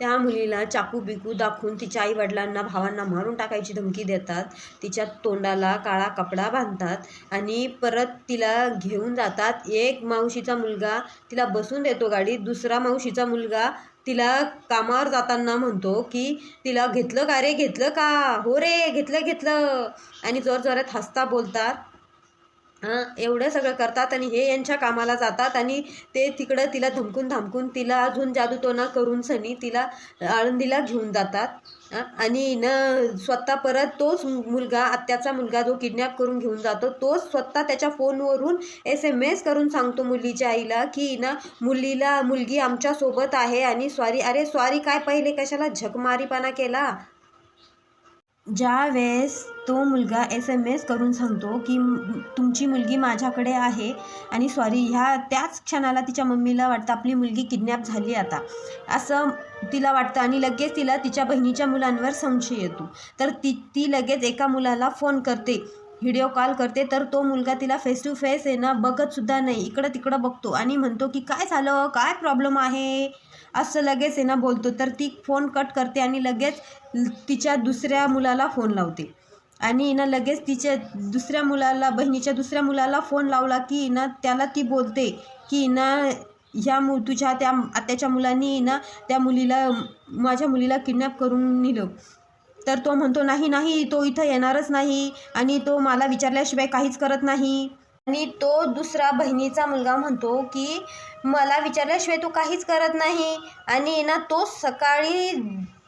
त्या मुलीला चाकू बिकू दाखवून तिच्या आईवडिलांना भावांना मारून टाकायची धमकी देतात. तिच्या तोंडाला काळा कपडा बांधतात आणि परत तिला घेऊन जातात. एक मावशीचा मुलगा तिला बसून देतो गाडीत, दुसरा मावशीचा मुलगा तिला कामावर जाताना म्हणतो की तिला घेतलं का रे, घेतलं का, हो रे घेतलं घेतलं, आणि जोरजोरात हसता बोलतात. एवढं सगळं करतात आणि हे यांच्या कामाला जातात आणि ते तिकडं तिला धमकून धामकून तिला अजून जादूटोणा करून सनी तिला आळंदीला घेऊन जातात. आणि स्वतः परत तोच मुलगा, आत्याचा मुलगा जो किडनॅप करून घेऊन जातो, तोच स्वतः त्याच्या फोनवरून SMS करून सांगतो मुलीच्या आईला की मुलगी आमच्यासोबत आहे आणि सॉरी. अरे सॉरी काय, पहिले कशाला झकमारीपणा केला. ज्या वेळेस तो मुलगा SMS करून सांगतो की तुमची मुलगी माझ्याकडे आहे आणि सॉरी, त्याच क्षणाला तिच्या मम्मीला वाटतं आपली मुलगी किडनॅप झाली आता, असं तिला वाटतं. आणि लगेच तिला तिच्या बहिणीच्या मुलांवर संशय येतो. तर ती लगेच एका मुलाला फोन करते, व्हिडिओ कॉल करते. तर तो मुलगा तिला फेस टू फेस बघतसुद्धा नाही, इकडं तिकडं बघतो आणि म्हणतो की काय झालं, काय प्रॉब्लेम आहे, असं लगेच बोलतो. तर ती फोन कट करते आणि लगेच तिच्या दुसऱ्या मुलाला फोन लावते. आणि लगेच तिच्या दुसऱ्या मुलाला, बहिणीच्या दुसऱ्या मुलाला फोन लावला की त्याला ती बोलते की तुझ्या त्या आत्याच्या मुलांनी त्या मुलीला, माझ्या मुलीला किडनॅप करून नेलं. तर तो म्हणतो नाही नाही, तो इथं येणारच नाही आणि तो मला विचारल्याशिवाय काहीच करत नाही. आणि तो दुसरा बहिणीचा मुलगा म्हणतो की मला विचारल्याशिवाय तो काहीच करत नाही. आणि तो सकाळी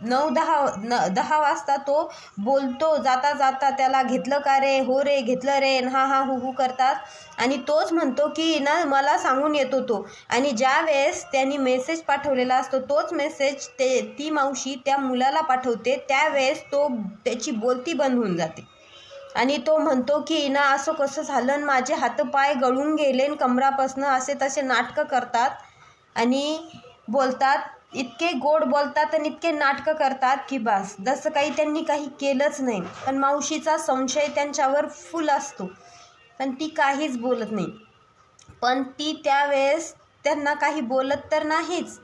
9-10 वाजता तो बोलतो, जाता जाता त्याला घेतलं का रे, हो रे घेतलं रे, हा हा हु करतात. आणि तोच म्हणतो की मला सांगून येतो तो. आणि ज्या वेळेस त्यांनी मेसेज पाठवलेला असतो तोच मेसेज ती मावशी त्या मुलाला पाठवते, त्यावेळेस त्याची बोलती बंद होऊन जाते. आणि तो म्हणतो की असं कसं झालं, माझे हातपाय गळून गेले कमरापासनं, असे तसे नाटकं करतात आणि बोलतात, इतके गोड बोलतात आणि इतके नाटकं करतात की बस, जसं काही त्यांनी काही केलंच नाही. पण मावशीचा संशय त्यांच्यावर फुल असतो, पण ती काहीच बोलत नाही. पण ती त्यावेळेस त्यांना काही बोलत तर नाहीच,